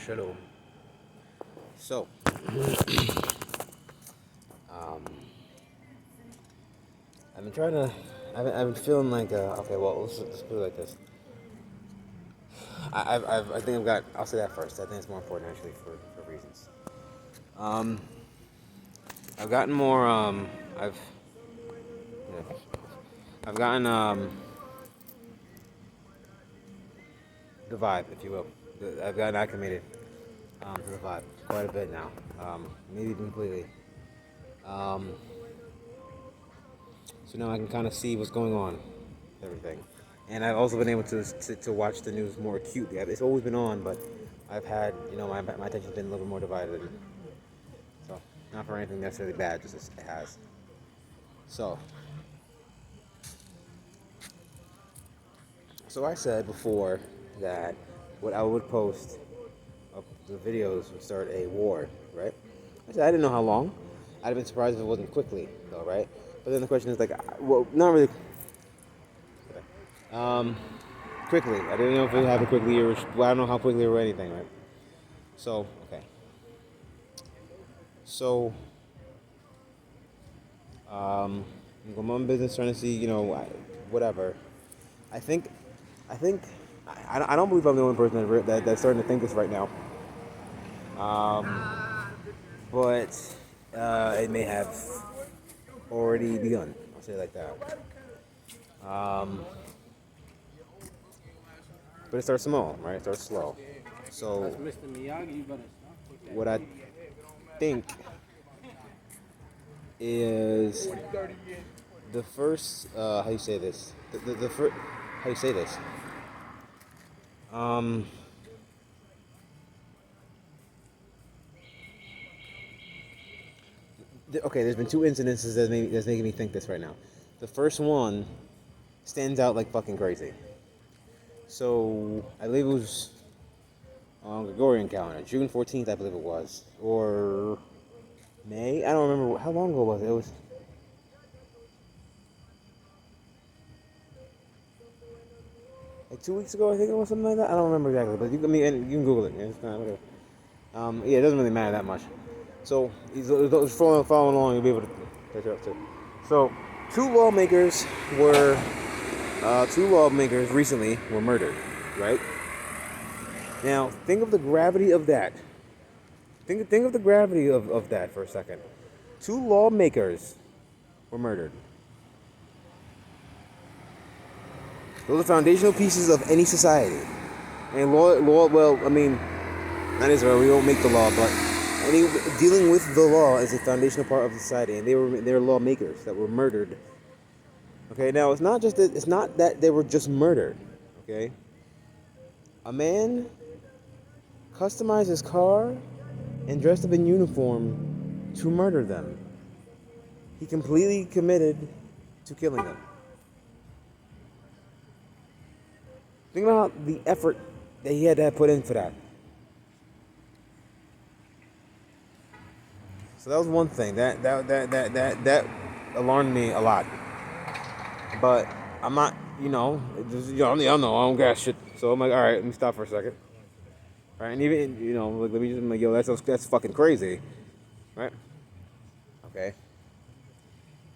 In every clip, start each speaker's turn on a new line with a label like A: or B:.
A: Shalom. So, um, I've been trying to. I've been feeling like. Okay, well, let's put it like this. I think I've got. I'll say that first. I think it's more important actually for reasons. Um, I've gotten more. I've. Yeah, I've gotten the vibe, if you will. I've gotten acclimated to the vibe quite a bit now. Maybe even completely. Um, so now I can kind of see what's going on, everything. And I've also been able to watch the news more acutely. It's always been on, but I've had, my attention's been a little bit more divided. So, not for anything necessarily bad, just it has. So, so I said before that what I would post of the videos would start a war, right? I said I didn't know how long. I'd have been surprised if it wasn't quickly, though, right? But then the question is like, well, not really. Um, quickly. I didn't know if it would happen quickly or well, I don't know how quickly or anything, right? So okay. So I'm going my business, trying to see, whatever. I think, I think, I don't believe I'm the only person that's starting to think this right now. But it may have already begun. I'll say it like that. Um, but it starts small, right? It starts slow. So what I think is the first. How you say this? The first. How you say this? Um, okay, there's been two incidences that's making me think this right now. The first one stands out like fucking crazy. So I believe it was on Gregorian calendar, June 14th, I believe it was, or May. I don't remember how long ago was it. It was like 2 weeks ago, I think it was something like that. I don't remember exactly, but you can Google it. Yeah, it's not whatever. Yeah, it doesn't really matter that much. So those following along, you'll be able to catch up to. So were two lawmakers recently were murdered, right? Now think of the gravity of that. Think of the gravity of that for a second. Two lawmakers were murdered. Those are foundational pieces of any society. And well, I mean, not Israel. We don't make the law, but dealing with the law is a foundational part of society, and they were lawmakers that were murdered. Okay, now it's not that they were just murdered. Okay, a man customized his car and dressed up in uniform to murder them. He completely committed to killing them. Think about the effort that he had to have put in for that. So that was one thing that alarmed me a lot. But I'm not, y'all know I don't got shit. So I'm like, all right, let me stop for a second. All right, and even like, let me just, I'm like, yo, that's fucking crazy, right? Okay.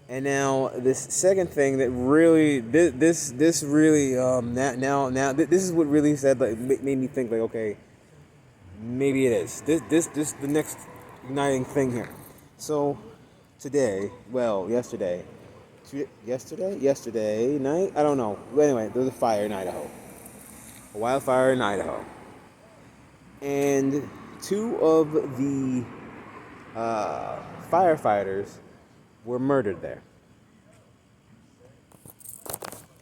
A: And now this second thing that really this really now this is what really said, like, made me think, like, okay, maybe it is this the next igniting thing here. So today, well, yesterday night, I don't know. But anyway, there was a fire in Idaho, a wildfire in Idaho, and two of the firefighters were murdered there,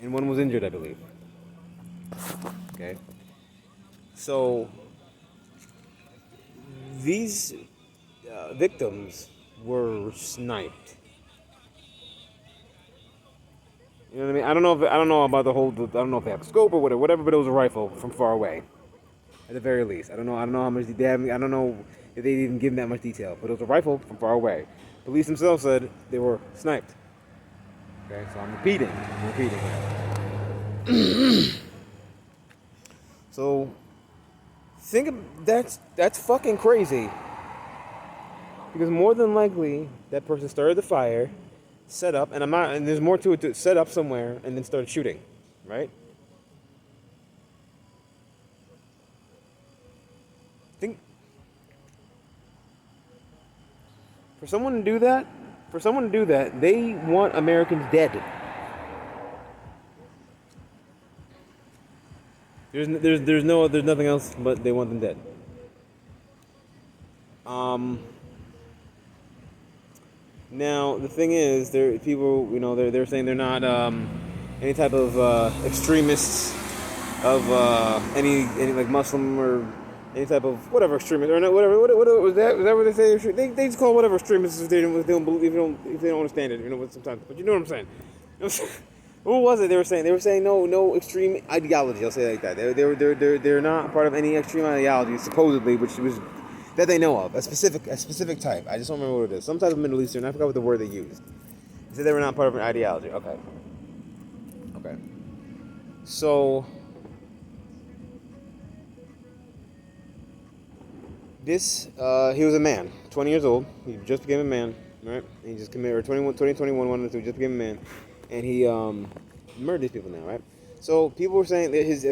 A: and one was injured, I believe. Okay, so these victims were sniped. You know what I mean? I don't know about I don't know if they have a scope or whatever, but it was a rifle from far away, at the very least. I don't know how much they have. I don't know if they even give that much detail, but it was a rifle from far away. Police themselves said they were sniped. Okay, so I'm repeating. So That's fucking crazy. Because more than likely, that person started the fire, set up, and there's more to it, to set up somewhere, and then started shooting, right? Think for someone to do that, they want Americans dead. There's nothing else, but they want them dead. Um. Now the thing is, people, they're saying they're not any type of extremists of any like Muslim or any type of whatever extremist or not, whatever. What was that? Was that what they say? They just call whatever extremists if they don't believe, if they don't understand it. Sometimes, but you know what I'm saying. What was it they were saying? They were saying no extreme ideology. I'll say it like that. They're not part of any extreme ideology supposedly, which was that they know of, a specific type. I just don't remember what it is. Some type of Middle Eastern. I forgot what the word they used. They said they were not part of an ideology. Okay. So this he was a man, 20 years old. He just became a man, right? He just committed, or 21, one of the two, just became a man, and he murdered these people now, right? So people were saying that his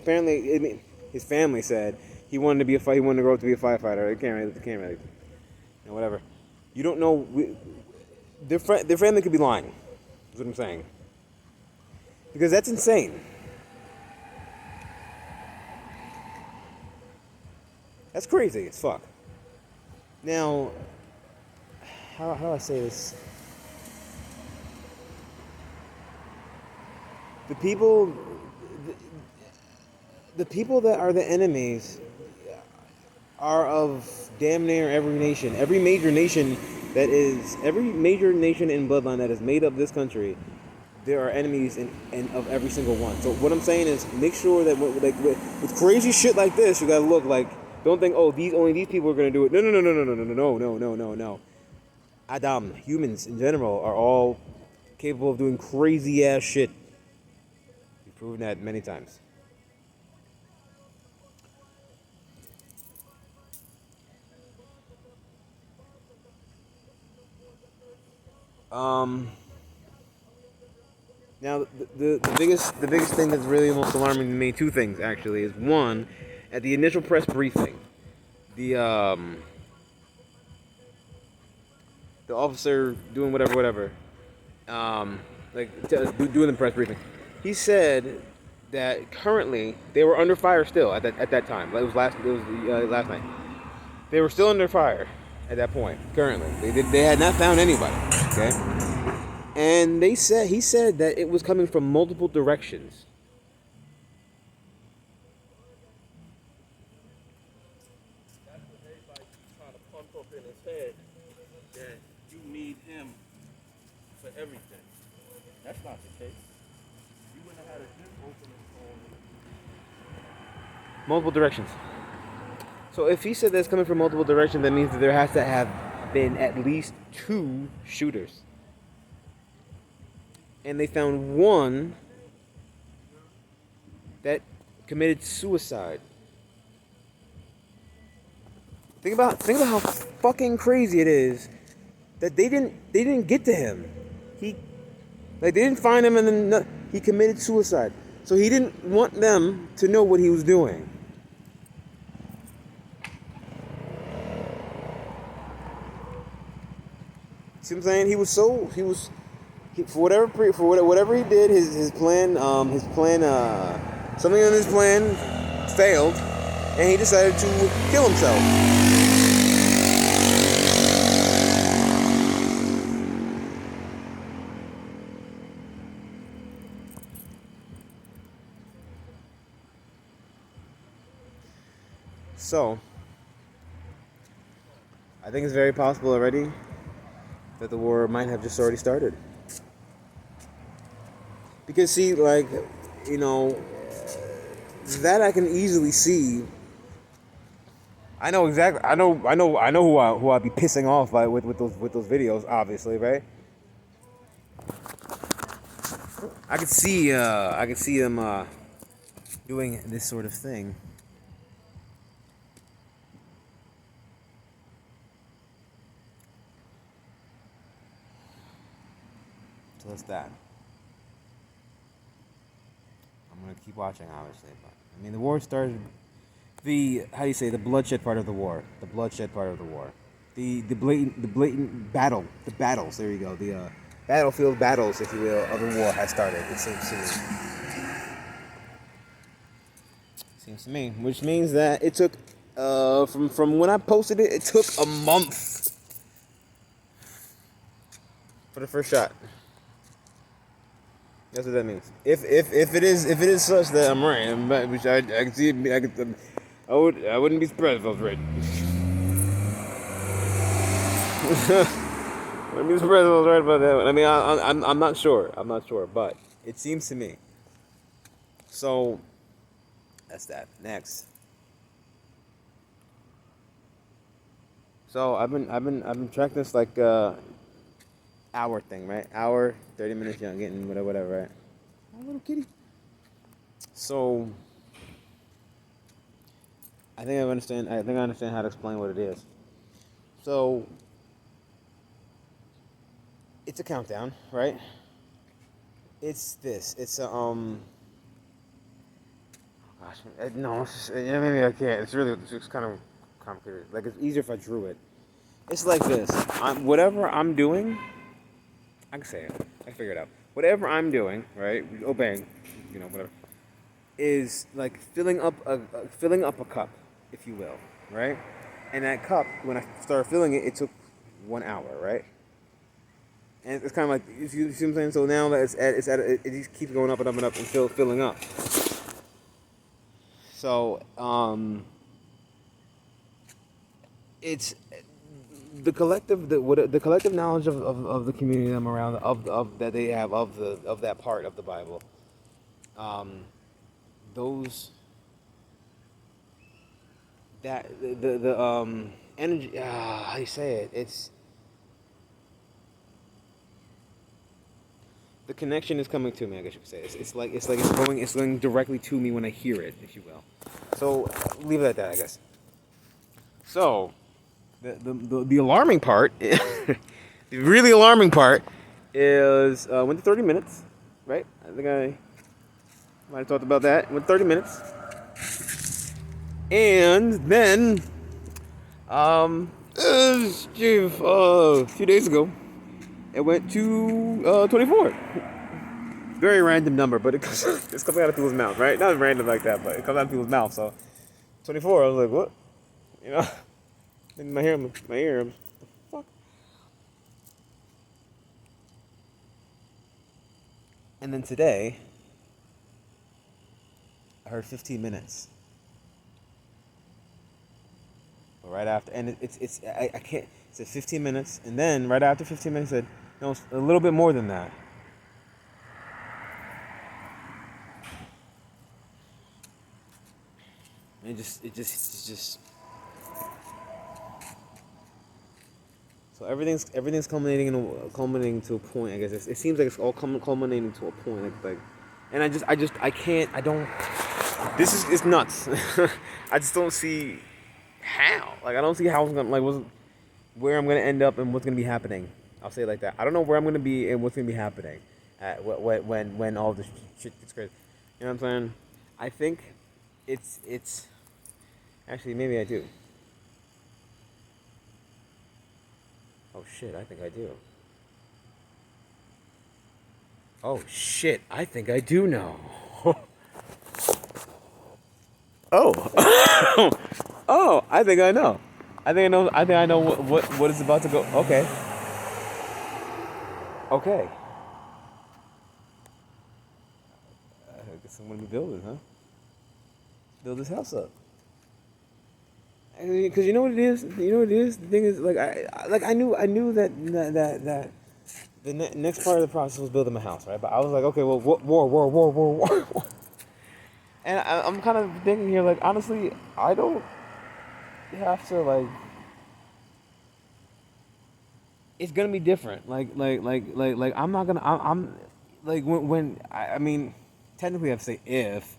A: family said he wanted to grow up to be a firefighter. They can't really, whatever. You don't know. Their family could be lying. Is what I'm saying. Because that's insane. That's crazy as fuck. Now, how do I say this? The people that are the enemies are of damn near every nation. Every major nation in Bloodline that has made up this country, there are enemies in of every single one. So what I'm saying is, make sure that with crazy shit like this, you gotta look like, don't think, oh, only these people are gonna do it. No. Adam, humans in general are all capable of doing crazy ass shit. We've proven that many times. Now the biggest thing that's really most alarming to me, two things actually, is one, at the initial press briefing, the officer doing whatever, doing the press briefing, he said that currently they were under fire still at that time. It was last night. They were still under fire at that point. Currently, they had not found anybody. Okay. And he said that it was coming from multiple directions.
B: That's what everybody trying to pump up in his head, that you need him for everything. That's not the case. You wouldn't have had a gym open on
A: Multiple directions. So if he said that's coming from multiple directions, that means that there has to have been at least 2 shooters. And they found one that committed suicide. Think about how fucking crazy it is that they didn't get to him. They didn't find him, and then he committed suicide. So he didn't want them to know what he was doing. See what I'm saying? For whatever he did, his plan, something on his plan failed, and he decided to kill himself. So, I think it's very possible already that the war might have just already started. Because see, that I can easily see. I know exactly. I know who I'll be pissing off by with those videos, obviously, right? I could see them doing this sort of thing. So that's that. I'm gonna keep watching, obviously. But I mean, the war started. The how do you say the bloodshed part of the war? The bloodshed part of the war. The blatant battle. The battles. There you go. The battlefield battles, if you will, of the war has started. It seems to me. Seems to me, which means that it took from when I posted it, it took a month for the first shot. That's what that means. If it is such that I'm right, which I can see it, I wouldn't be surprised if I was right. I wouldn't be surprised if I was right about that one. I mean, I'm not sure. I'm not sure, but it seems to me. So that's that. Next. So I've been tracking this like hour thing, right? Hour, 30 minutes, young, getting whatever, right? Oh, little kitty. So I think I understand how to explain what it is. So it's a countdown, right? It's this. It's a Gosh, no, yeah, maybe I can't. It's just kind of complicated. Like it's easier if I drew it. It's like this. Whatever I'm doing, I can say it. I can figure it out. Whatever I'm doing, right? Obeying, whatever, is like filling up a cup, if you will, right? And that cup, when I started filling it, it took 1 hour, right? And it's kind of like you see what I'm saying. So now that it just keeps going up and up and up until filling up. So it's the collective knowledge of the community I'm around of that they have of that part of the Bible. Those that the energy. How do you say it? It's the connection is coming to me. I guess you could say it's like it's going directly to me when I hear it, if you will. So leave it at that, I guess. So the alarming part, the really alarming part, is went to 30 minutes, right? I think I might have talked about that. Went 30 minutes, and then a few days ago, it went to 24. Very random number, but it's coming out of people's mouth, right? Not random like that, but it comes out of people's mouth. So 24, I was like, what? In my ear, the fuck? And then today, I heard 15 minutes. But right after, and I can't. It said 15 minutes, and then right after 15 minutes, it said no, it's a little bit more than that. And it just. So everything's culminating to a point. I guess it seems like it's all culminating to a point. And I can't. I don't. It's nuts. I just don't see how. Like I don't see how it's gonna where I'm gonna end up and what's gonna be happening. I'll say it like that. I don't know where I'm gonna be and what's gonna be happening when all this shit gets crazy. You know what I'm saying? I think it's actually maybe I do. Oh shit, I think I do. Oh shit, I think I do know. Oh. Oh, I think I know. I think I know what is about to go. Okay. Okay. I guess I'm gonna be building, huh? Build this house up. Because you know what it is. The thing is, I knew that the next part of the process was building my house, right? But I was like, okay, well, war. And I'm kind of thinking here, like, honestly, I don't have to It's gonna be different. I'm not gonna. I'm like when I mean, technically I have to say if,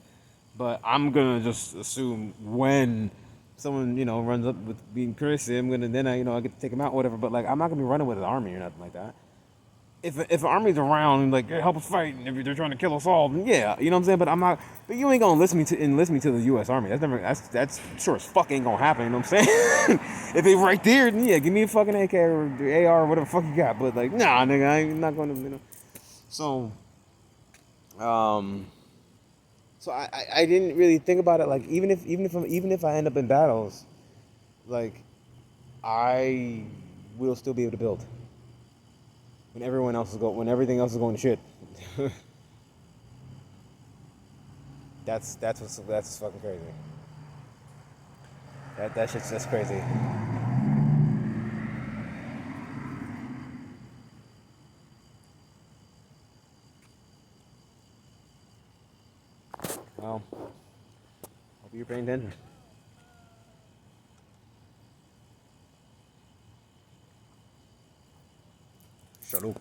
A: but I'm gonna just assume when someone runs up with being crazy, I'm gonna then I get to take him out, whatever. But I'm not gonna be running with an army or nothing like that. if an army's around and like, "Hey, help us fight," and if they're trying to kill us all, then yeah, you know what I'm saying. But I'm not. But you ain't gonna enlist me to the U.S. Army. That's sure as fuck ain't gonna happen. You know what I'm saying? If they right there, then yeah, give me a fucking AK or the AR or whatever the fuck you got. But like, nah, nigga, I ain't not gonna. So, um, so I didn't really think about it. Like even if I end up in battles, like I will still be able to build when everything else is going to shit. That's fucking crazy. That's crazy. Well, hope you're paying attention. Shalom.